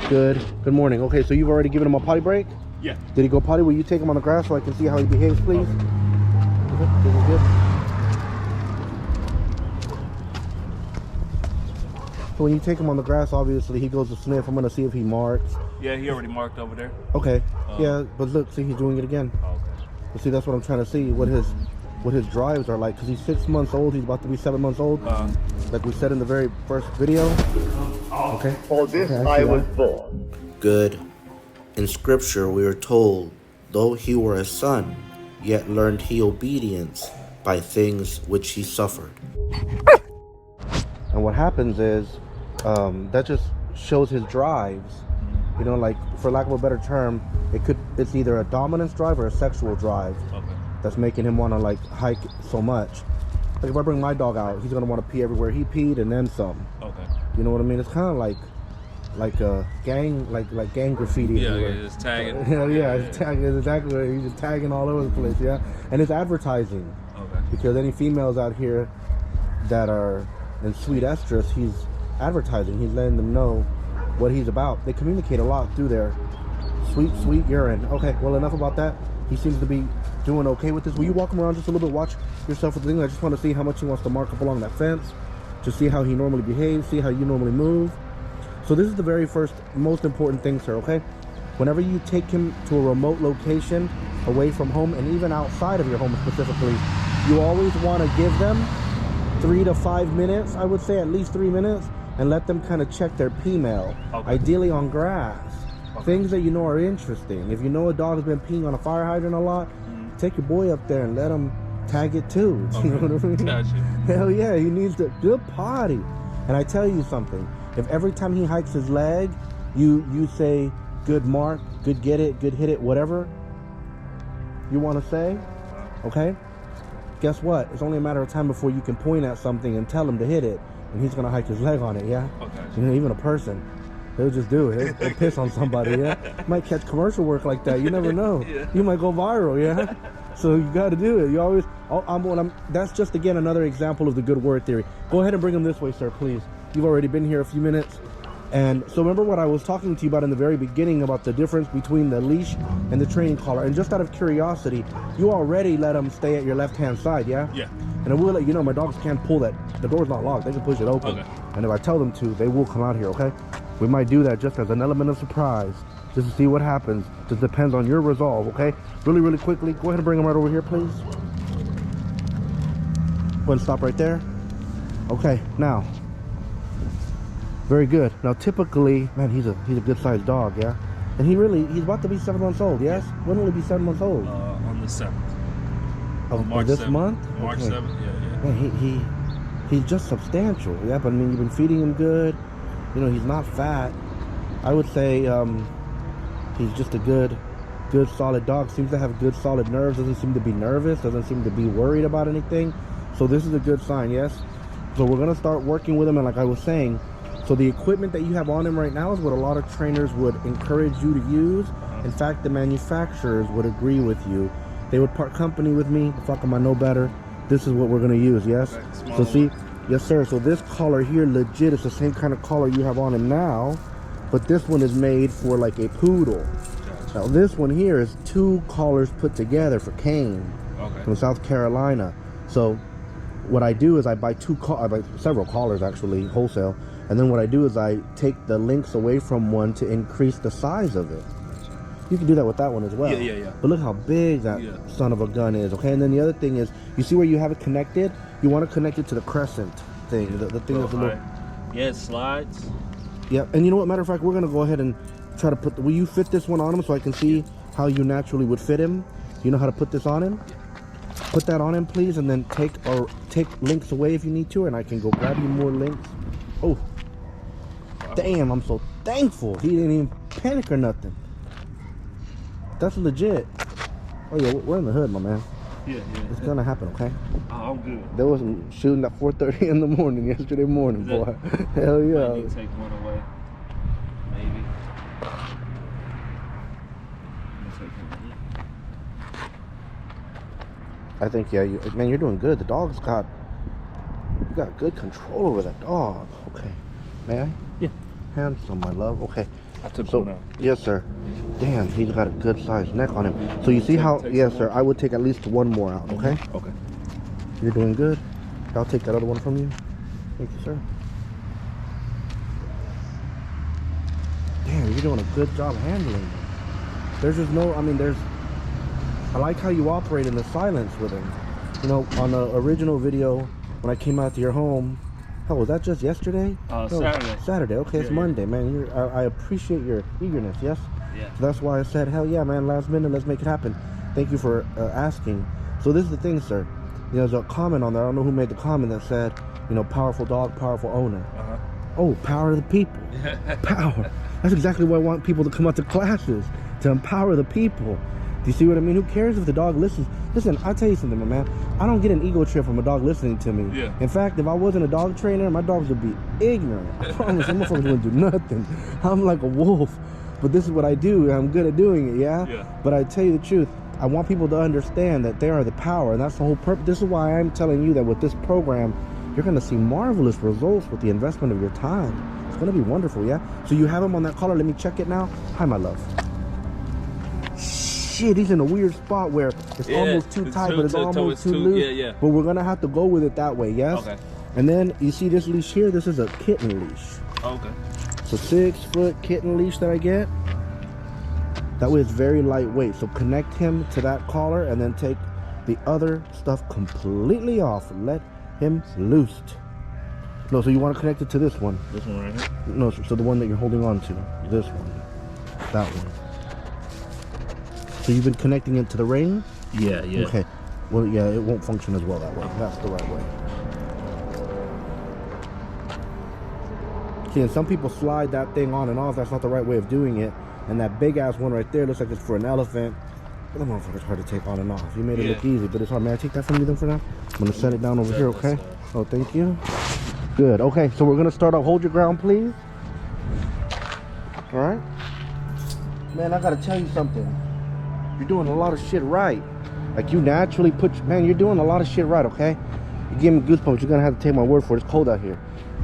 Good morning. Okay, so you've already given him a potty break? Yeah. Did he go potty? Will you take him on the grass so I can see how he behaves, please? Okay, this is good. So when you take him on the grass, obviously he goes to sniff. I'm gonna see if he marks. Yeah, he already marked over there. Okay. Yeah, but look, see, he's doing it again. Okay. But see, that's what I'm trying to see, what his drives are like, because he's 6 months old. He's about to be 7 months old, like we said in the very first video. Okay. For this I was born. Good. In scripture we are told, though he were a son, yet learned he obedience by things which he suffered. And what happens is, that just shows his drives. You know, like, for lack of a better term, it's either a dominance drive or a sexual drive. Okay. That's making him want to like hike so much. Like if I bring my dog out, he's gonna want to pee everywhere he peed and then some. Okay. You know what I mean? It's kind of like a gang, like gang graffiti. Yeah, everywhere. it's tagging. Hell yeah, it's tagging. It's exactly right. He's just tagging all over the place. Yeah, and it's advertising. Okay. Because any females out here that are in sweet estrus, he's advertising. He's letting them know what he's about. They communicate a lot through their sweet urine. Okay, well, enough about that. He seems to be doing okay with this. Will you walk him around just a little bit, watch yourself with the thing? I just want to see how much he wants to mark up along that fence, to see how he normally behaves, see how you normally move. So this is the very first, most important thing, sir, okay? Whenever you take him to a remote location, away from home, and even outside of your home specifically, you always want to give them 3 to 5 minutes, I would say at least 3 minutes, and let them kind of check their pee mail, ideally on grass. Things that you know are interesting. If you know a dog has been peeing on a fire hydrant a lot, take your boy up there and let him tag it too. You know what I mean? Gotcha. Hell yeah, he needs the good potty. And I tell you something, if every time he hikes his leg, you say good mark, good get it, good hit it, whatever you want to say, okay? Guess what? It's only a matter of time before you can point at something and tell him to hit it, and he's gonna hike his leg on it, yeah? Okay. You know, even a person. They'll just do it. They'll piss on somebody, yeah? Might catch commercial work like that. You never know. Yeah. You might go viral, yeah? So you got to do it. You always... that's just, again, another example of the good word theory. Go ahead and bring him this way, sir, please. You've already been here a few minutes. And so remember what I was talking to you about in the very beginning about the difference between the leash and the training collar. And just out of curiosity, you already let them stay at your left-hand side, yeah? Yeah. And I will let you know, my dogs can't pull that. The door's not locked. They can push it open. Okay. And if I tell them to, they will come out here, okay? We might do that just as an element of surprise, just to see what happens. Just depends on your resolve, okay? Really quickly, go ahead and bring him right over here, please. Go ahead and stop right there. Okay, now. Very good. Now, typically, man, he's a good-sized dog, yeah? And he's about to be 7 months old, yes? When will he be 7 months old? On the 7th. Of March this 7th. month? March Okay. 7th, yeah. Man, he's just substantial, yeah? But I mean, you've been feeding him good. You know, he's not fat. I would say he's just a good solid dog. Seems to have good solid nerves. Doesn't seem to be nervous. Doesn't seem to be worried about anything. So this is a good sign, yes? So we're going to start working with him. And like I was saying, so the equipment that you have on him right now is what a lot of trainers would encourage you to use. In fact, the manufacturers would agree with you. They would part company with me. Fuck them, I know better. This is what we're going to use, yes? Okay, So see... Yes, sir. So this collar here, legit, is the same kind of collar you have on him now, but this one is made for like a poodle. Gotcha. Now this one here is 2 collars put together for Kane from South Carolina. So what I do is I buy several collars actually, wholesale, and then what I do is I take the links away from one to increase the size of it. You can do that with that one as well. Yeah. But look how big that son of a gun is, okay? And then the other thing is, you see where you have it connected? You want to connect it to the crescent thing, the thing that's a little... Yeah, it slides. Yeah, and you know what? Matter of fact, we're going to go ahead and try to put... Will you fit this one on him so I can see how you naturally would fit him? You know how to put this on him? Put that on him, please, and then take links away if you need to, and I can go grab you more links. Oh. Damn, I'm so thankful. He didn't even panic or nothing. That's legit. Oh yeah, we're in the hood, my man. Yeah. It's gonna happen, okay? Oh, I'm good. There was some shooting at 4:30 in the morning yesterday morning, boy. Hell yeah. Might need to take one away. Maybe. I think man, you're doing good. The dog's got you got good control over that dog. Okay, may I? Yeah. Handsome, my love. Okay, I took So, one out. yes, sir. Damn, he's got a good sized neck on him. So you see how, yes, sir, I would take at least one more out, okay? Okay. You're doing good. I'll take that other one from you. Thank you, sir. Damn, you're doing a good job handling him. There's just no, I mean, I like how you operate in the silence with him. You know, on the original video, when I came out to your home, hell, was that just yesterday? No, Saturday. Saturday, okay, it's Monday, man. I appreciate your eagerness, yes? Yeah. So that's why I said, hell yeah, man, last minute, let's make it happen. Thank you for asking. So this is the thing, sir. You know, there's a comment on there, I don't know who made the comment that said, you know, powerful dog, powerful owner. Oh, power of the people. Power. That's exactly why I want people to come out to classes, to empower the people. Do you see what I mean? Who cares if the dog listens? Listen, I'll tell you something, man. I don't get an ego trip from a dog listening to me. Yeah. In fact, if I wasn't a dog trainer, my dogs would be ignorant. I promise, them motherfuckers wouldn't do nothing. I'm like a wolf. But this is what I do, and I'm good at doing it, yeah? But I tell you the truth, I want people to understand that they are the power, and that's the whole purpose. This is why I'm telling you that with this program, you're going to see marvelous results with the investment of your time. It's going to be wonderful, yeah? So you have him on that collar. Let me check it now. Hi, my love. Shit, he's in a weird spot where it's almost too tight, but it's almost too loose. Yeah. But we're going to have to go with it that way, yes? Okay. And then you see this leash here? This is a kitten leash. Okay. It's a 6-foot kitten leash that I get. That way it's very lightweight. So connect him to that collar and then take the other stuff completely off and let him loose. No, so you want to connect it to this one. This one right here? No, so the one that you're holding on to. This one. That one. So you've been connecting it to the ring? Yeah. Okay. Well, yeah, it won't function as well that way. That's the right way. See, and some people slide that thing on and off. That's not the right way of doing it. And that big ass one right there looks like it's for an elephant. But that motherfucker's hard to take on and off. You made it look easy, but it's hard. May I take that from you then for now? I'm gonna set it down over here, okay? Oh, thank you. Good. Okay, so we're gonna start off. Hold your ground, please. All right. Man, I gotta tell you something. You're doing a lot of shit right. Like you naturally man, you're doing a lot of shit right, okay? You give me goosebumps. You're gonna have to take my word for it. It's cold out here.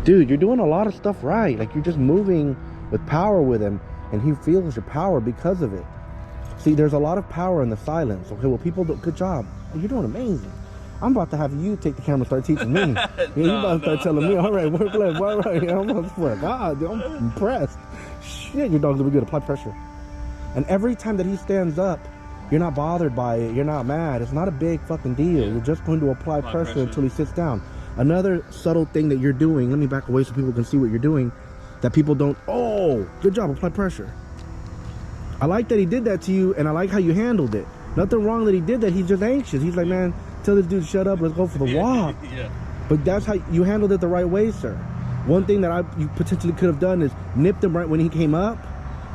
Dude, you're doing a lot of stuff right. Like you're just moving with power with him, and he feels your power because of it. See, there's a lot of power in the silence. Okay, well, people do good job. You're doing amazing. I'm about to have you take the camera and start teaching me. You're about to start telling me, all right, work left, all right. I'm like, God, dude, I'm impressed. Shit, your dog's gonna be good. Apply pressure. And every time that he stands up, you're not bothered by it. You're not mad. It's not a big fucking deal. You're just going to apply pressure until he sits down. Another subtle thing that you're doing, let me back away so people can see what you're doing, that people don't, oh, good job, apply pressure. I like that he did that to you, and I like how you handled it. Nothing wrong that he did that. He's just anxious. He's like, man, tell this dude to shut up. Let's go for the walk. But that's how you handled it the right way, sir. One thing that you potentially could have done is nipped him right when he came up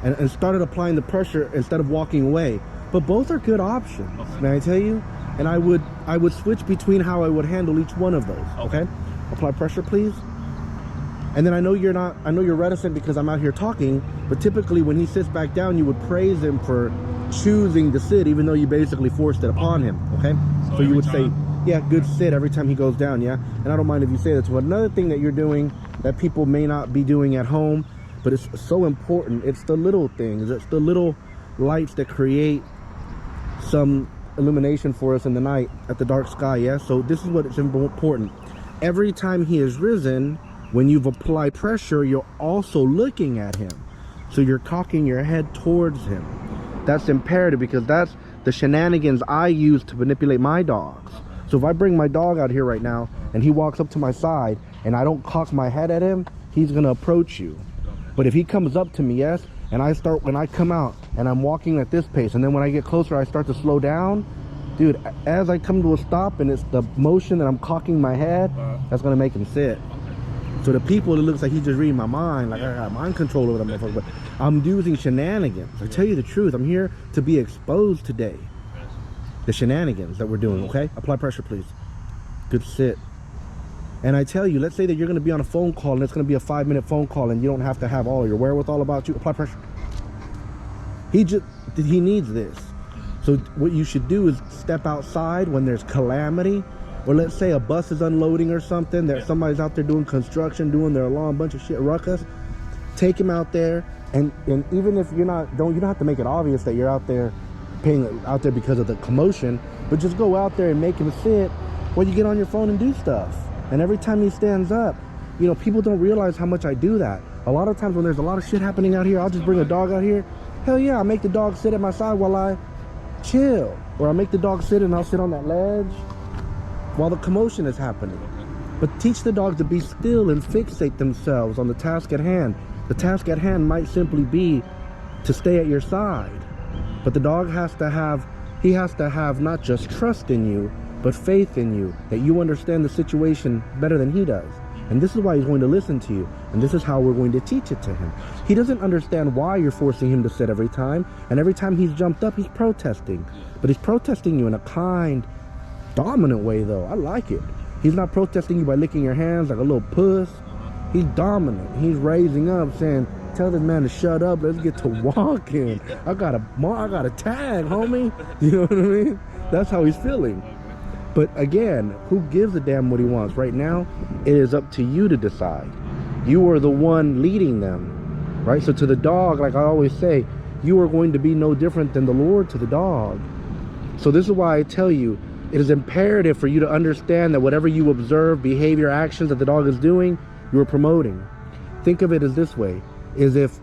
and started applying the pressure instead of walking away. But both are good options, may I tell you? And I would switch between how I would handle each one of those, okay? Apply pressure, please. And then I know you're reticent because I'm out here talking, but typically when he sits back down, you would praise him for choosing to sit, even though you basically forced it upon him, okay? So you would say, yeah, good sit every time he goes down, yeah? And I don't mind if you say that to him. Another thing that you're doing that people may not be doing at home, but it's so important, it's the little things, it's the little lights that create some illumination for us in the night at the dark sky, yeah? So this is what is important. Every time he is risen, when you've applied pressure, you're also looking at him. So you're cocking your head towards him. That's imperative because that's the shenanigans I use to manipulate my dogs. So if I bring my dog out here right now and he walks up to my side and I don't cock my head at him, he's gonna approach you. But if he comes up to me, yes, and when I come out and I'm walking at this pace, and then when I get closer I start to slow down, dude, as I come to a stop and it's the motion that I'm cocking my head, that's gonna make him sit. So the people, it looks like he's just reading my mind, like I got mind control over that motherfucker, but I'm using shenanigans. I tell you the truth, I'm here to be exposed today. The shenanigans that we're doing, okay? Apply pressure, please. Good sit. And I tell you, let's say that you're gonna be on a phone call and it's gonna be a 5-minute phone call and you don't have to have all your wherewithal about you. Apply pressure. He needs this. So what you should do is step outside when there's calamity, or let's say a bus is unloading or something, somebody's out there doing construction, doing their alarm, bunch of shit, ruckus. Take him out there, And even if you're not, you don't have to make it obvious that you're out there because of the commotion, but just go out there and make him sit while you get on your phone and do stuff. And every time he stands up, you know, people don't realize how much I do that. A lot of times when there's a lot of shit happening out here, I'll just bring a dog out here. Hell yeah, I'll make the dog sit at my side while I chill. Or I'll make the dog sit and I'll sit on that ledge while the commotion is happening. But teach the dog to be still and fixate themselves on the task at hand. The task at hand might simply be to stay at your side. But the dog has to have not just trust in you, but faith in you, that you understand the situation better than he does. And this is why he's going to listen to you. And this is how we're going to teach it to him. He doesn't understand why you're forcing him to sit every time. And every time he's jumped up, he's protesting. But he's protesting you in a kind, dominant way, though. I like it. He's not protesting you by licking your hands like a little puss. He's dominant. He's raising up, saying, tell this man to shut up. Let's get to walking. I got a tag, homie. You know what I mean? That's how he's feeling. But again, who gives a damn what he wants? Right now, it is up to you to decide. You are the one leading them, right? So to the dog, like I always say, you are going to be no different than the Lord to the dog. So this is why I tell you, it is imperative for you to understand that whatever you observe, behavior, actions that the dog is doing, you are promoting. Think of it as this way, is if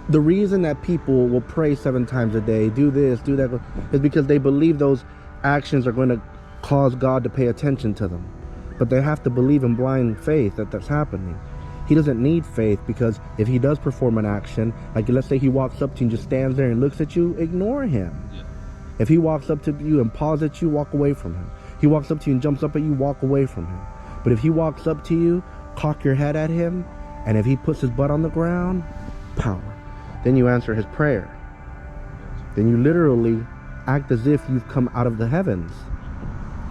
the reason that people will pray 7 times a day, do this, do that, is because they believe those actions are going to cause God to pay attention to them. But they have to believe in blind faith that that's happening. He doesn't need faith, because if he does perform an action, like let's say he walks up to you and just stands there and looks at you, ignore him. Yeah. If he walks up to you and paws at you, walk away from him. He walks up to you and jumps up at you, walk away from him. But if he walks up to you, cock your head at him, and if he puts his butt on the ground, power. Then you answer his prayer. Then you literally act as if you've come out of the heavens.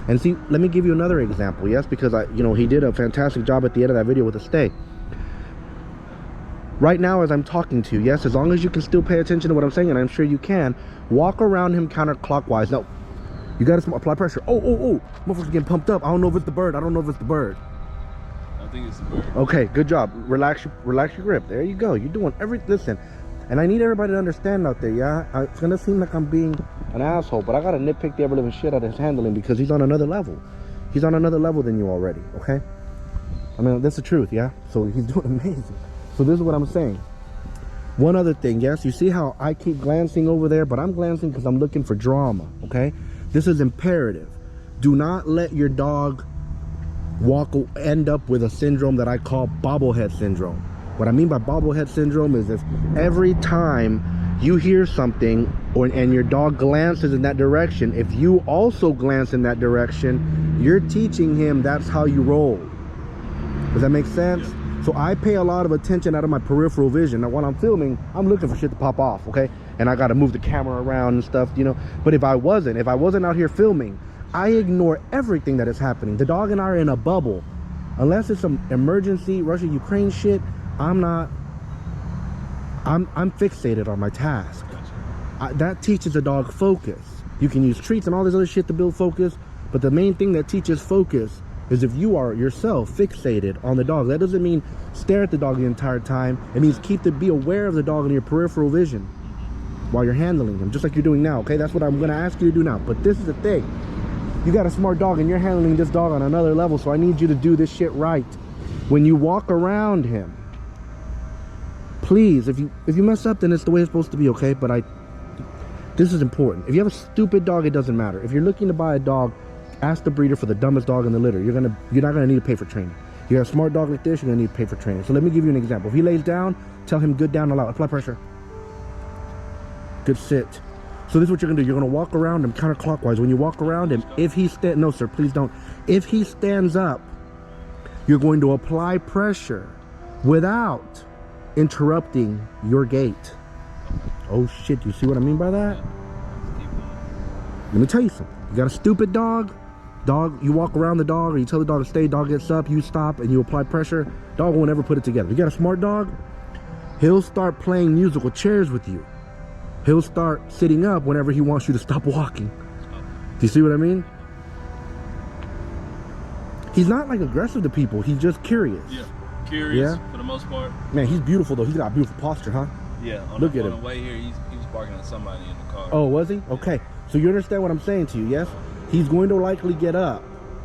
And see, let me give you another example, yes, because he did a fantastic job at the end of that video with the stay. Right now, as I'm talking to you, yes, as long as you can still pay attention to what I'm saying, and I'm sure you can, walk around him counterclockwise. Now, you gotta apply pressure. Oh, motherfucker's getting pumped up. I don't know if it's the bird. I think it's the bird. Okay, good job. Relax your grip. There you go. You're doing listen. And I need everybody to understand out there, yeah? It's gonna seem like I'm being an asshole, but I gotta nitpick the ever-living shit out of his handling, because he's on another level. He's on another level than you already, okay? I mean, that's the truth, yeah? So he's doing amazing. So this is what I'm saying. One other thing, yes? You see how I keep glancing over there, but I'm glancing because I'm looking for drama, okay? This is imperative. Do not let your dog end up with a syndrome that I call bobblehead syndrome. What I mean by bobblehead syndrome is if every time you hear something and your dog glances in that direction, if you also glance in that direction, you're teaching him that's how you roll. Does that make sense? Yeah. So I pay a lot of attention out of my peripheral vision. Now while I'm filming, I'm looking for shit to pop off, okay? And I gotta move the camera around and stuff, you know? But if I wasn't out here filming, I ignore everything that is happening. The dog and I are in a bubble. Unless it's some emergency, Russia-Ukraine shit, I'm fixated on my task. That teaches a dog focus. You can use treats and all this other shit to build focus, but the main thing that teaches focus is if you are yourself fixated on the dog. That doesn't mean stare at the dog the entire time. It means be aware of the dog in your peripheral vision while you're handling him, just like you're doing now, okay? That's what I'm gonna ask you to do now. But this is the thing. You got a smart dog and you're handling this dog on another level, so I need you to do this shit right. When you walk around him, please, if you mess up, then it's the way it's supposed to be, okay? But this is important. If you have a stupid dog, it doesn't matter. If you're looking to buy a dog, ask the breeder for the dumbest dog in the litter. You're not gonna need to pay for training. You have a smart dog like this, you're gonna need to pay for training. So let me give you an example. If he lays down, tell him good down, allow, apply pressure. Good sit. So this is what you're gonna do. You're gonna walk around him counterclockwise. When you walk around him, no sir, please don't. If he stands up, you're going to apply pressure without interrupting your gait. Oh shit, you see what I mean by that? Let me tell you something. You got a stupid dog, you walk around the dog, or you tell the dog to stay, dog gets up, you stop, and you apply pressure, dog won't ever put it together. You got a smart dog, he'll start playing musical chairs with you. He'll start sitting up whenever he wants you to stop walking. Do you see what I mean? He's not like aggressive to people, he's just curious. Yeah, curious, for the the most part. Man, he's beautiful though. He's got beautiful posture, huh? Yeah. Look at on him. the way here, he was barking at somebody in the car. Oh, was he? Okay. So you understand what I'm saying to you, yes? He's going to likely get up.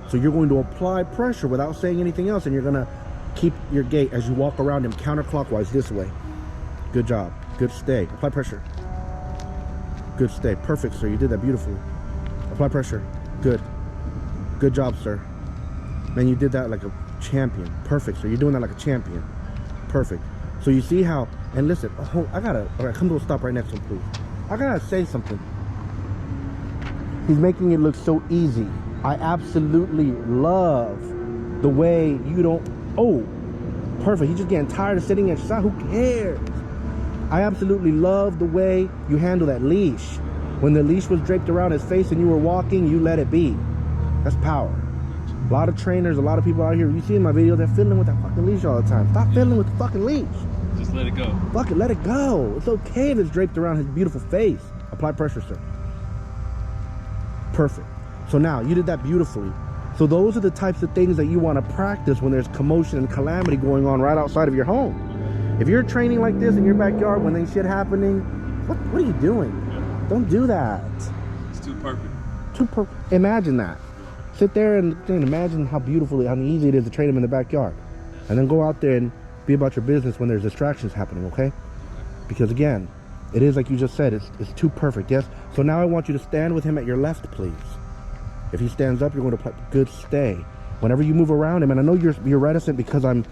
So you're going to apply pressure without saying anything else, and you're going to keep your gait as you walk around him counterclockwise this way. Good job. Good stay. Apply pressure. Good stay. Perfect, sir. You did that beautifully. Apply pressure. Good. Good job, sir. Man, you did that like a champion. Perfect, sir. You're doing that like a champion. Perfect. So you see how, and listen, all right, come to a stop right next to him, please. I gotta say something. He's making it look so easy. I absolutely love the way you don't, oh, perfect. He's just getting tired of sitting at your side. Who cares? I absolutely love the way you handle that leash. When the leash was draped around his face and you were walking, you let it be. That's power. A lot of trainers, a lot of people out here, you see in my video, they're fiddling with that fucking leash all the time. Stop fiddling with the fucking leash. Just let it go. Fuck it, let it go. It's okay if it's draped around his beautiful face. Apply pressure, sir. Perfect. So now, you did that beautifully. So those are the types of things that you want to practice when there's commotion and calamity going on right outside of your home. If you're training like this in your backyard when there's shit happening, what are you doing? Yeah. Don't do that. It's too perfect. Too perfect. Imagine that. Sit there and imagine how beautifully, how easy it is to train them in the backyard. And then go out there and be about your business when there's distractions happening, okay? Because again, it is like you just said, it's too perfect, yes? So now I want you to stand with him at your left, please. If he stands up, you're going to play good stay. Whenever you move around him, and I know you're reticent because I'm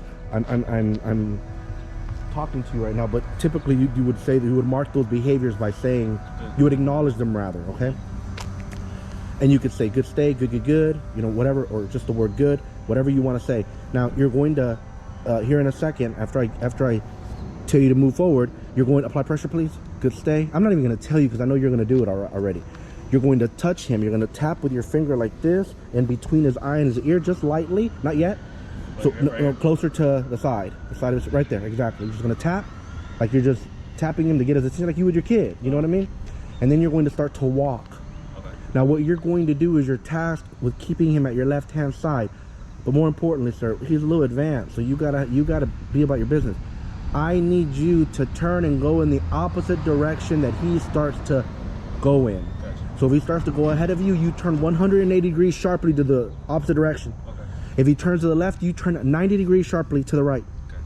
talking to you right now, but typically you would say that you would mark those behaviors by saying, you would acknowledge them rather, okay? And you could say good stay, good, you know, whatever, or just the word good, whatever you want to say. Now you're going to, here in a second, after I tell you to move forward, you're going to apply pressure, please. Good stay. I'm not even going to tell you because I know you're going to do it already. You're going to touch him. You're going to tap with your finger like this in between his eye and his ear, just lightly, not yet. So no, closer to the side of his, right there, exactly. You're just going to tap, like you're just tapping him to get his attention, like you would your kid, you know what I mean? And then you're going to start to walk. Okay. Now what you're going to do is you're tasked with keeping him at your left-hand side. But more importantly, sir, he's a little advanced, so you gotta be about your business. I need you to turn and go in the opposite direction that he starts to go in. Gotcha. So if he starts to go ahead of you, you turn 180 degrees sharply to the opposite direction. Okay. If he turns to the left, you turn 90 degrees sharply to the right. Gotcha.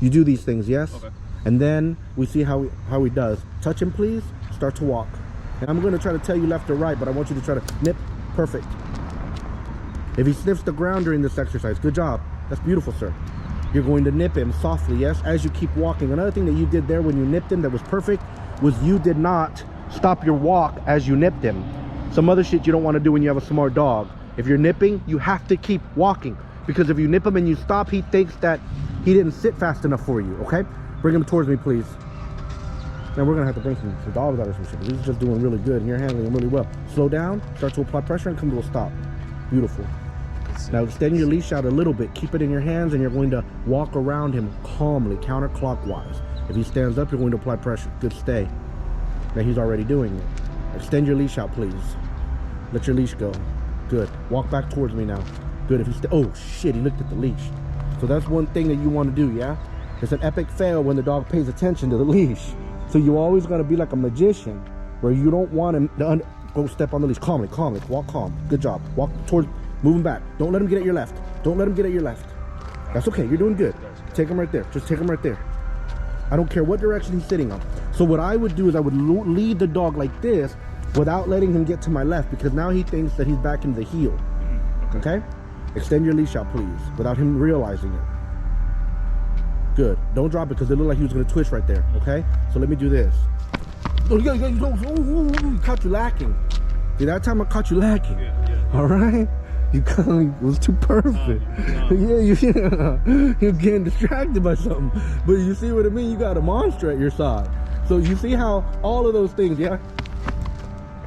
You do these things, yes? Okay. And then we see how he does. Touch him, please. Start to walk. And I'm going to try to tell you left or right, but I want you to try to nip. Perfect. If he sniffs the ground during this exercise, good job. That's beautiful, sir. You're going to nip him softly, yes, as you keep walking. Another thing that you did there when you nipped him that was perfect was you did not stop your walk as you nipped him. Some other shit you don't want to do when you have a smart dog. If you're nipping, you have to keep walking, because if you nip him and you stop, he thinks that he didn't sit fast enough for you, okay? Bring him towards me, please. Now we're gonna have to bring some dogs out or some shit. He's just doing really good and you're handling him really well. Slow down, start to apply pressure and come to a stop. Beautiful. Now extend your leash out a little bit. Keep it in your hands and you're going to walk around him calmly, counterclockwise. If he stands up, you're going to apply pressure. Good stay. Now he's already doing it. Extend your leash out, please. Let your leash go. Good. Walk back towards me now. Good. If he oh shit, he looked at the leash. So that's one thing that you want to do, yeah? It's an epic fail when the dog pays attention to the leash. So you always got to be like a magician where you don't want him to go step on the leash. Calmly, walk calm. Good job. Walk towards, move him back. Don't let him get at your left. Don't let him get at your left. That's okay, you're doing good. Take him right there. Just take him right there. I don't care what direction he's sitting on. So what I would do is I would lead the dog like this without letting him get to my left, because now he thinks that he's back into the heel. Okay? Extend your leash out, please, without him realizing it. Good. Don't drop it because it looked like he was going to twitch right there. Okay? So let me do this. Oh, you caught you lacking. See, that time I caught you lacking. Yeah. All right? You it was too perfect. You're getting distracted by something. But you see what I mean? You got a monster at your side. So you see how all of those things, yeah?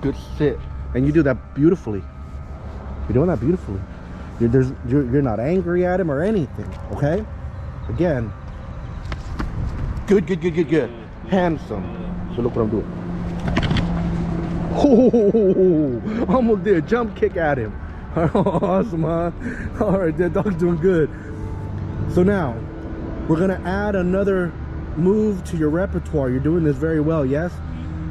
Good sit. And you do that beautifully. You're doing that beautifully. You're not angry at him or anything, okay? Again. Good. Handsome. So look what I'm doing. Oh, almost did a jump kick at him. Awesome, huh? All right, that dog's doing good. So now, We're gonna add another move to your repertoire. You're doing this very well, yes?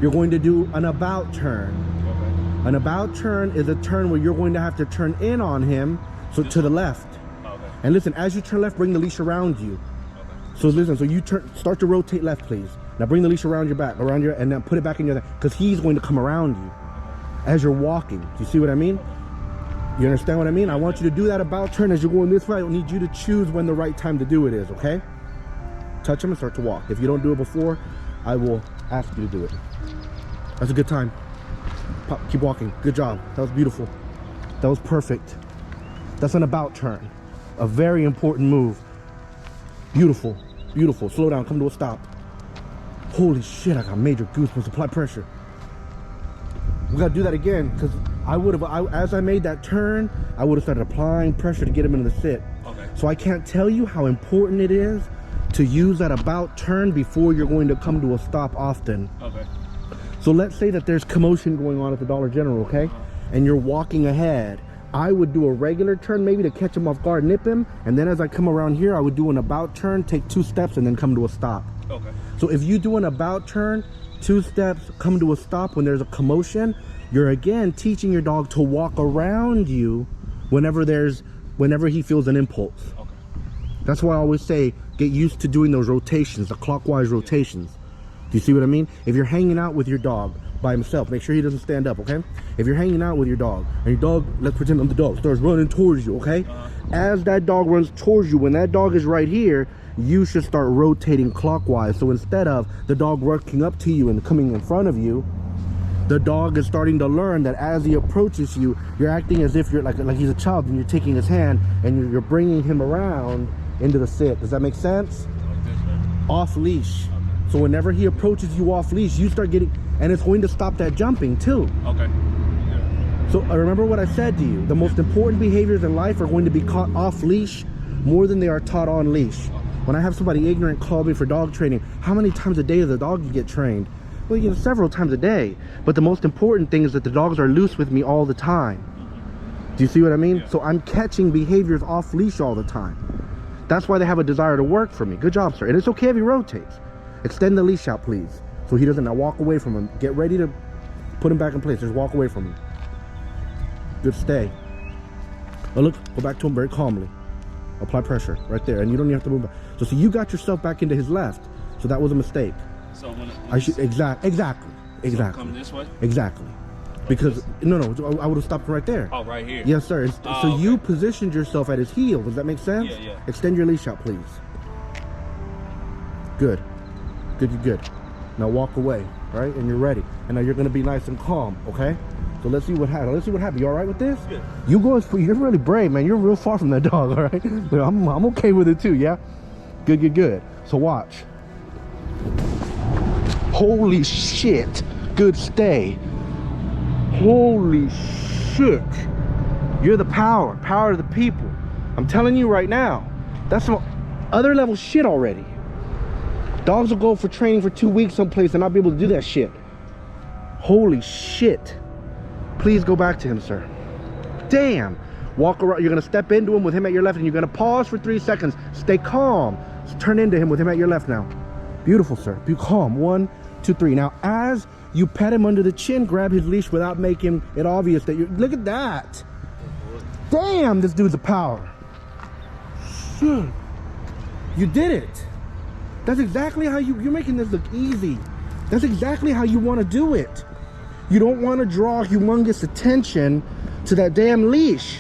You're going to do an about turn. Okay. An about turn is a turn where you're going to have to turn in on him, so to the left. Okay. And listen, as you turn left, bring the leash around you. Okay. So listen, so you start to rotate left, please. Now bring the leash around your back, and then put it back in your, because he's going to come around you as you're walking. Do you see what I mean? You understand what I mean? I want you to do that about turn as you're going this way. I need you to choose when the right time to do it is, okay? Touch him and start to walk. If you don't do it before, I will ask you to do it. That's a good time. Pop, keep walking. Good job. That was beautiful. That was perfect. That's an about turn. A very important move. Beautiful. Beautiful. Slow down. Come to a stop. Holy shit, I got major goosebumps. Apply pressure. We gotta do that again, because as I made that turn, I would have started applying pressure to get him into the sit. Okay. So I can't tell you how important it is to use that about turn before you're going to come to a stop often. Okay. So let's say that there's commotion going on at the Dollar General, okay? And you're walking ahead. I would do a regular turn maybe to catch him off guard, nip him, and then as I come around here, I would do an about turn, take 2 steps, and then come to a stop. Okay. So if you do an about turn, 2 steps, come to a stop when there's a commotion, you're again teaching your dog to walk around you whenever he feels an impulse. Okay. That's why I always say, get used to doing those rotations, the clockwise rotations. Do you see what I mean? If you're hanging out with your dog by himself, make sure he doesn't stand up, okay? If you're hanging out with your dog, and your dog, let's pretend I'm the dog, starts running towards you, okay? As that dog runs towards you, when that dog is right here, you should start rotating clockwise. So instead of the dog working up to you and coming in front of you, the dog is starting to learn that as he approaches you, you're acting as if you're like he's a child, and you're taking his hand and you're bringing him around into the sit. Does that make sense? Like this, right? Off leash. Okay. So whenever he approaches you off leash, you start getting, and it's going to stop that jumping too. Okay. Yeah. So remember what I said to you. The most important behaviors in life are going to be caught off leash more than they are taught on leash. When I have somebody ignorant call me for dog training, how many times a day does the dog get trained? Well, you know, several times a day. But the most important thing is that the dogs are loose with me all the time. Do you see what I mean? Yeah. So I'm catching behaviors off leash all the time. That's why they have a desire to work for me. Good job, sir. And it's okay if he rotates. Extend the leash out, please. So he doesn't now walk away from him. Get ready to put him back in place. Just walk away from him. Good stay. Oh, look, go back to him very calmly. Apply pressure right there. And you don't even have to move back. So see, you got yourself back into his left. So that was a mistake. So when I should exactly. So come this way? Exactly. Because no, I would have stopped right there. Oh, right here. Yes, sir. So okay. you positioned yourself at his heel. Does that make sense? Yeah, yeah. Extend your leash out, please. Good. Good. Now walk away, right? And you're ready. And now you're gonna be nice and calm, okay? So let's see what happens. You all right with this? Good. You're really brave, man. You're real far from that dog, all right? I'm okay with it too, yeah? Good. So watch. Holy shit. Good stay. Holy shit. You're the power of the people. I'm telling you right now. That's some other level shit already. Dogs will go for training for 2 weeks someplace and not be able to do that shit. Holy shit. Please go back to him, sir. Damn. Walk around. You're gonna step into him with him at your left, and you're gonna pause for 3 seconds. Stay calm. Turn into him with him at your left now. Beautiful, sir. Be calm. 1, 2, 3. Now, as you pet him under the chin, grab his leash without making it obvious that you're... Look at that. Damn, this dude's a power. Shit. You did it. That's exactly how you're making this look easy. That's exactly how you want to do it. You don't want to draw humongous attention to that damn leash.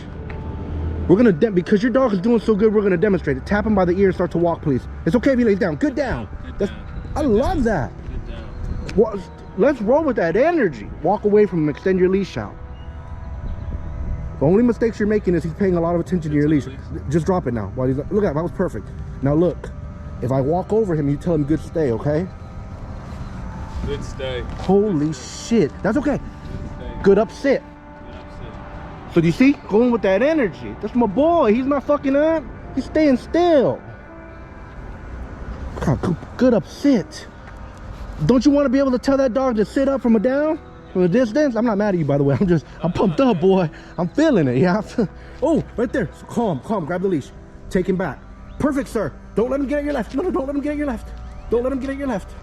We're going to, because your dog is doing so good, we're going to demonstrate it. Tap him by the ear and start to walk, please. It's okay if he lays down. Good down. I love that. Good down. Well, let's roll with that energy. Walk away from him. Extend your leash out. The only mistakes you're making is he's paying a lot of attention to your leash. Just drop it now. While he's, look at that. That was perfect. Now look. If I walk over him, you tell him good stay, okay? Good stay. Holy shit. That's okay. Good upsit. Good upset. So do you see? Going with that energy. That's my boy. He's not fucking up. He's staying still. God, good upsit. Don't you want to be able to tell that dog to sit up from a down? From a distance? I'm not mad at you, by the way. I'm pumped up, boy. I'm feeling it, yeah? Oh, right there. So calm. Grab the leash. Take him back. Perfect, sir. Don't let him get at your left. No, don't let him get at your left. Don't let him get at your left.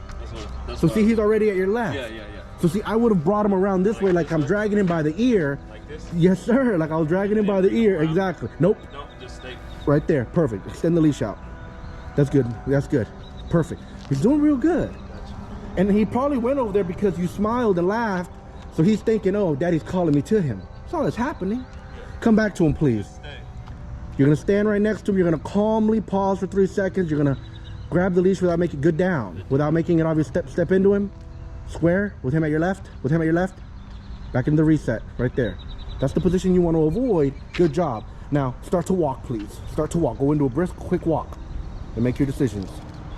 That's So what see, he's already at your left. Yeah. So see, I would have brought him around this way, like I'm dragging him by the ear. Like this? Yes, sir. Like I was dragging him by the ear. Exactly. Nope. No, just stay. Right there. Perfect. Extend the leash out. That's good. That's good. Perfect. He's doing real good. And he probably went over there because you smiled and laughed. So he's thinking, oh, daddy's calling me to him. That's all that's happening. Come back to him, please. You're going to stand right next to him. You're going to calmly pause for 3 seconds. You're going to grab the leash without making it good down. Without making it obvious. Step into him. Square with him at your left. With him at your left. Back into the reset. Right there. That's the position you want to avoid. Good job. Now, start to walk, please. Start to walk. Go into a brisk, quick walk. And make your decisions.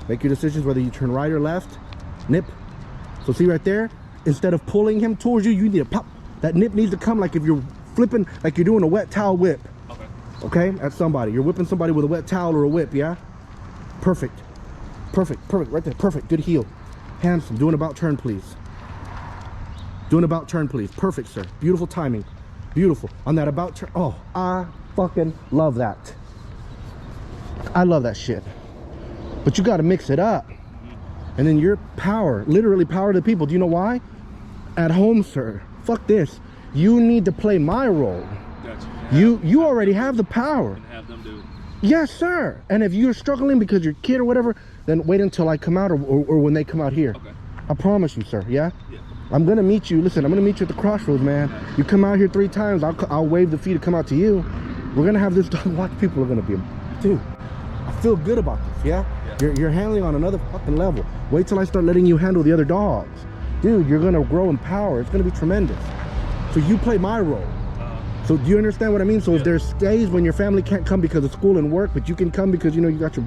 Make your decisions whether you turn right or left. Nip. So see right there? Instead of pulling him towards you, you need to pop. That nip needs to come like if you're flipping, like you're doing a wet towel whip. Okay? At somebody. You're whipping somebody with a wet towel or a whip, yeah? Perfect. Perfect. Right there. Perfect. Good heel. Handsome. Do an about turn, please. Do an about turn, please. Perfect, sir. Beautiful timing. Beautiful. On that about turn. Oh, I fucking love that. I love that shit. But you got to mix it up. And then your power, literally power to the people. Do you know why? At home, sir. Fuck this. You need to play my role. Gotcha. You already have the power. And have them do it. Yes, sir. And if you're struggling because your kid or whatever, then wait until I come out or when they come out here. Okay. I promise you, sir. Yeah? Yeah. I'm going to meet you. Listen, I'm going to meet you at the crossroads, man. You come out here 3 times, I'll wave the fee to come out to you. We're going to have this dog. Watch, people are going to be, dude, I feel good about this, yeah? You're handling on another fucking level. Wait till I start letting you handle the other dogs. Dude, you're going to grow in power. It's going to be tremendous. So you play my role. So do you understand what I mean? So if there's days when your family can't come because of school and work, but you can come because, you know, you got your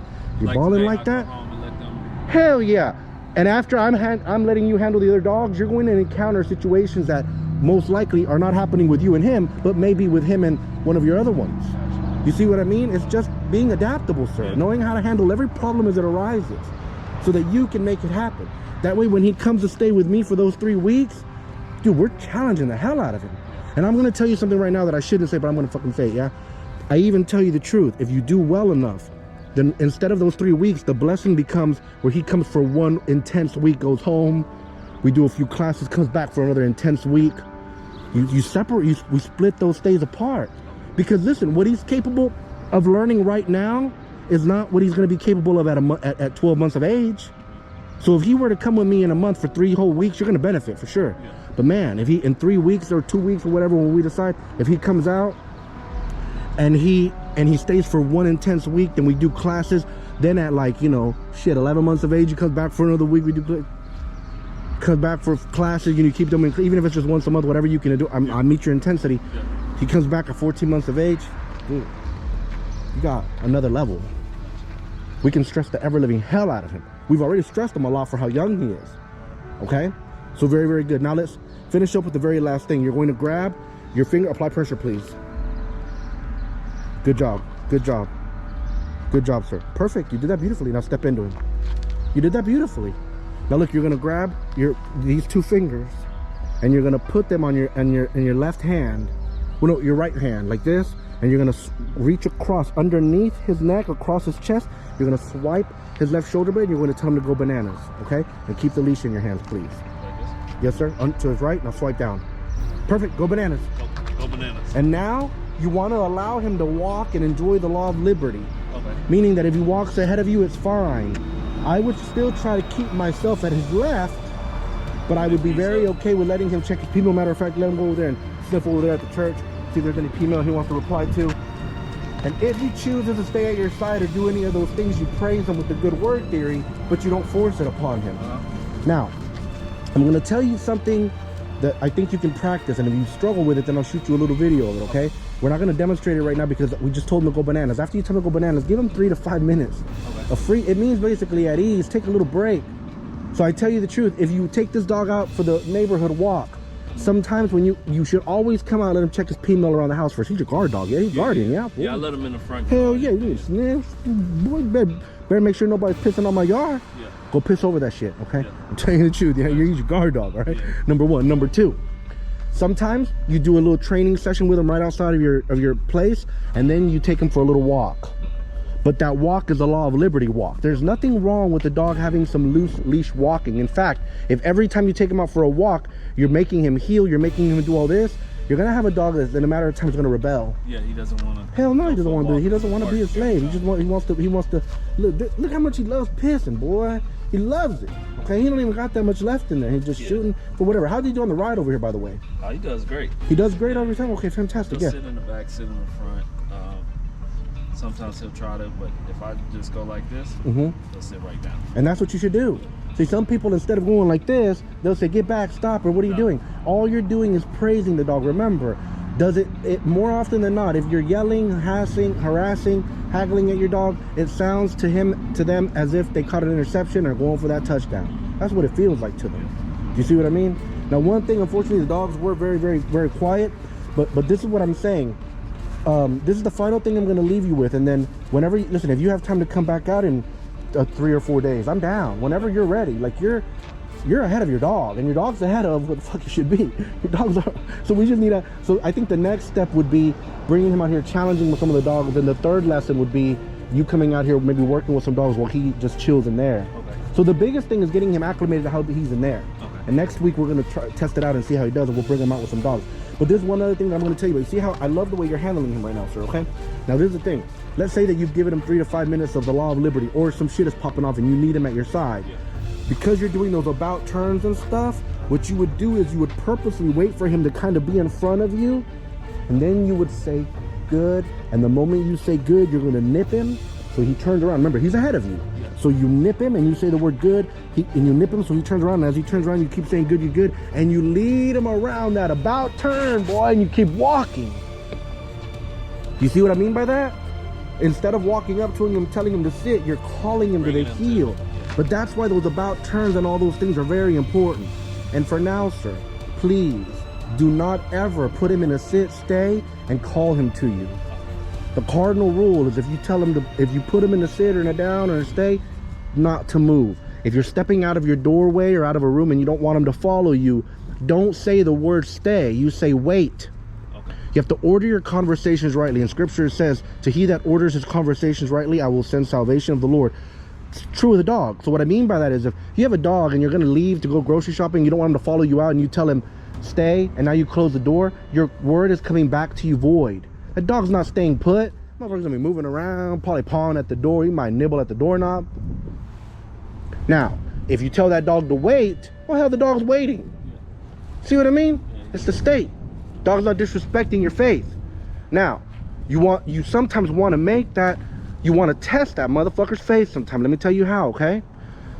balling today, like I that? go home and let them... Hell yeah. And after I'm letting you handle the other dogs, you're going to encounter situations that most likely are not happening with you and him, but maybe with him and one of your other ones. You see what I mean? It's just being adaptable, sir. Knowing how to handle every problem as it arises so that you can make it happen. That way, when he comes to stay with me for those 3 weeks, dude, we're challenging the hell out of him. And I'm going to tell you something right now that I shouldn't say, but I'm going to fucking say it, yeah? I even tell you the truth. If you do well enough, then instead of those 3 weeks, the blessing becomes where he comes for 1 intense week, goes home, we do a few classes, comes back for another intense week. You separate, we split those stays apart. Because listen, what he's capable of learning right now is not what he's going to be capable of at 12 months of age. So if he were to come with me in a month for 3 whole weeks, you're going to benefit for sure. Yeah. But man, if he in 3 weeks or 2 weeks or whatever, when we decide, if he comes out and he stays for 1 intense week, then we do classes. Then at like, you know, shit, 11 months of age, he comes back for another week. We do comes back for classes. You keep them in, even if it's just once a month, whatever you can do. I meet your intensity. Yeah. He comes back at 14 months of age. Dude, you got another level. We can stress the ever-living hell out of him. We've already stressed him a lot for how young he is. Okay? So very, very good. Now let's finish up with the very last thing. You're going to grab your finger. Apply pressure, please. Good job. Good job. Good job, sir. Perfect. You did that beautifully. Now step into him. You did that beautifully. Now look, you're going to grab these 2 fingers and you're going to put them on your left hand. Well, no, your right hand, like this, and you're gonna reach across underneath his neck, across his chest. You're gonna swipe his left shoulder blade. You're gonna tell him to go bananas, okay? And keep the leash in your hands, please. Like this? Yes, sir. To his right. Now swipe down. Perfect. Go bananas. Go bananas. And now you want to allow him to walk and enjoy the law of liberty. Okay. Meaning that if he walks ahead of you, it's fine. I would still try to keep myself at his left, but I would be very okay with letting him check his people. Matter of fact, let him go over there and sniff over there at the church, see if there's any female he wants to reply to. And if he chooses to stay at your side or do any of those things, you praise him with the good word theory, but you don't force it upon him. Now, I'm going to tell you something that I think you can practice, and if you struggle with it, then I'll shoot you a little video of it, okay? We're not going to demonstrate it right now because we just told him to go bananas. After you tell him to go bananas, give him 3 to 5 minutes. Okay. It means basically at ease, take a little break. So I tell you the truth, if you take this dog out for the neighborhood walk, sometimes when you should always come out and let him check his pee mill around the house first. He's your guard dog, yeah? He's guardian, yeah? Yeah, I let him in the front. Hell yeah, boy, better make sure nobody's pissing on my yard. Yeah. Go piss over that shit, okay? Yeah. I'm telling you the truth, yeah? You're your guard dog, all right? Yeah. Number 1. Number 2, sometimes you do a little training session with him right outside of your place, and then you take him for a little walk. But that walk is a law of liberty walk. There's nothing wrong with the dog having some loose leash walking. In fact, if every time you take him out for a walk, you're making him heel, you're making him do all this, you're gonna have a dog that in a matter of time is gonna rebel. Yeah, he doesn't want to. Hell no, he doesn't want to. He doesn't want to be a slave. He wants to. Look how much he loves pissing, boy. He loves it. Okay, he don't even got that much left in there. He's just shooting for whatever. How's he do on the ride over here, by the way? Oh, he does great. He does great every time. Okay, fantastic. He'll Yeah. sit in the back, sit in the front. Sometimes he'll try to, but if I just go like this, he'll sit right down. And that's what you should do. See, some people, instead of going like this, they'll say, get back, stop, or what are you doing? All you're doing is praising the dog. Remember, does it more often than not, if you're yelling, harassing, haggling at your dog, it sounds to them as if they caught an interception or going for that touchdown. That's what it feels like to them. Do you see what I mean? Now, one thing, unfortunately, the dogs were very, very, very quiet, but this is what I'm saying. This is the final thing I'm going to leave you with, and then whenever you listen, if you have time to come back out in 3 or 4 days, I'm down. Whenever you're ready, like you're ahead of your dog, and your dog's ahead of what the fuck it should be. Your dogs are. So we just need a. So I think the next step would be bringing him out here, challenging with some of the dogs. Then the third lesson would be you coming out here, maybe working with some dogs while he just chills in there. Okay. So the biggest thing is getting him acclimated to how he's in there. Okay. And next week we're gonna test it out and see how he does, and we'll bring him out with some dogs. But there's one other thing that I'm going to tell you. You see how I love the way you're handling him right now, sir, okay? Now, here's the thing. Let's say that you've given him 3 to 5 minutes of the law of liberty, or some shit is popping off and you need him at your side. Yeah. Because you're doing those about turns and stuff, what you would do is you would purposely wait for him to kind of be in front of you, and then you would say, good. And the moment you say good, you're going to nip him. So he turns around. Remember, he's ahead of you. Yeah. So you nip him and you say the word good, and you nip him, so he turns around, and as he turns around, you keep saying good, you're good, and you lead him around that about turn, boy, and you keep walking. You see what I mean by that? Instead of walking up to him and telling him to sit, you're calling him to the heel. But that's why those about turns and all those things are very important. And for now, sir, please do not ever put him in a sit, stay, and call him to you. The cardinal rule is if you tell him to, if you put him in a sit or in a down or a stay, not to move. If you're stepping out of your doorway or out of a room and you don't want him to follow you, don't say the word stay. You say wait. Okay. You have to order your conversations rightly. And scripture says, to he that orders his conversations rightly, I will send salvation of the Lord. It's true with a dog. So what I mean by that is if you have a dog and you're going to leave to go grocery shopping, you don't want him to follow you out, and you tell him stay, and now you close the door, your word is coming back to you void. That dog's not staying put. Motherfucker's gonna be moving around, probably pawing at the door. He might nibble at the doorknob. Now, if you tell that dog to wait, well, hell, the dog's waiting. Yeah. See what I mean? Yeah, it's the state. Dog's not disrespecting your faith. Now, you sometimes want to make that, you want to test that motherfucker's faith sometimes. Let me tell you how, okay?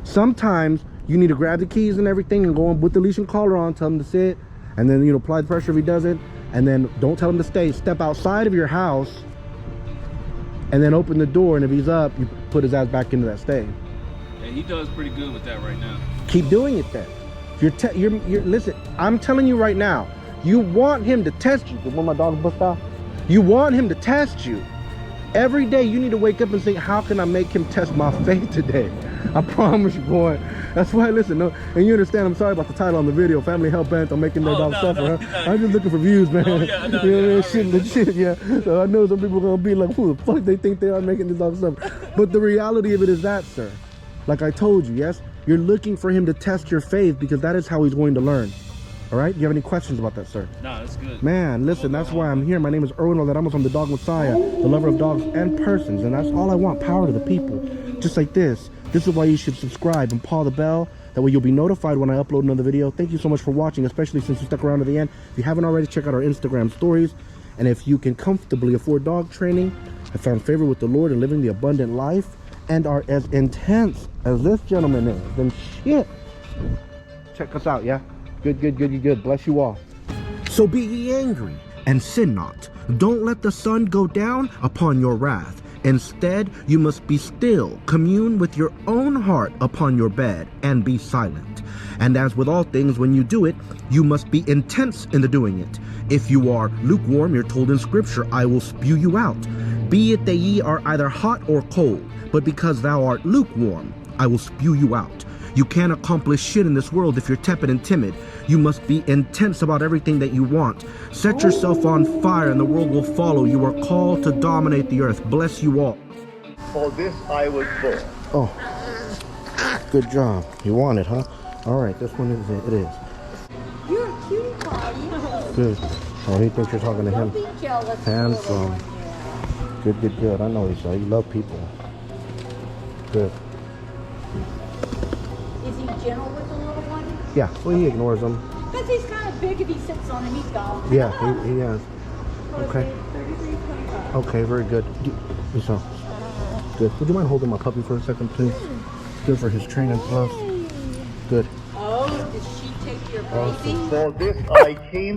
Sometimes you need to grab the keys and everything and go and put the leash and collar on, tell him to sit, and then, apply the pressure if he doesn't. And then don't tell him to stay. Step outside of your house and then open the door, and if he's up, you put his ass back into that stay. Yeah, he does pretty good with that right now. Keep doing it then. You're listen, I'm telling you right now, you want him to test you. When my dog bust out, you want him to test you. Every day you need to wake up and think, how can I make him test my faith today? I promise you, boy. That's why, listen, no, and you understand, I'm sorry about the title on the video, Family Hell Bent on Making Their Dog Suffer. Huh? I'm just looking for views, man. You know what I mean? Shit, yeah. So I know some people are going to be like, who the fuck they think they are making this dog suffer? But the reality of it is that, sir, like I told you, yes, you're looking for him to test your faith because that is how he's going to learn. All right? Do you have any questions about that, sir? No, that's good. Man, listen, that's why I'm here. My name is ErwinValderramos. I'm the Dog Messiah, the lover of dogs and persons. And that's all I want, power to the people. Just like this. This is why you should subscribe and paw the bell. That way you'll be notified when I upload another video. Thank you so much for watching, especially since you stuck around to the end. If you haven't already, check out our Instagram stories. And if you can comfortably afford dog training, have found favor with the Lord and living the abundant life, and are as intense as this gentleman is, then shit. Check us out, yeah? Good. Bless you all. So be ye angry, and sin not. Don't let the sun go down upon your wrath. Instead, you must be still, commune with your own heart upon your bed, and be silent. And as with all things, when you do it, you must be intense in the doing it. If you are lukewarm, you're told in Scripture, I will spew you out. Be it that ye are either hot or cold, but because thou art lukewarm, I will spew you out. You can't accomplish shit in this world if you're tepid and timid. You must be intense about everything that you want. Set yourself on fire and the world will follow. You are called to dominate the earth. Bless you all. For this I was born. Oh, good job. You want it, huh? All right, this one is it. It is. You're a cutie pie. Good. Oh, he thinks you're talking to him. Don't be jealous. Handsome. Yeah. Good, good, good. I know you love people. Good. Is he gentle with the little one? Yeah, well, he ignores them. Because he's kind of big. If he sits on him, he's gone. Yeah, he has. Okay. 33.5. Okay, very good. So, good. Would you mind holding my puppy for a second, please? Good for his training stuff. Good. Oh, did she take your baby? Awesome. For this I came.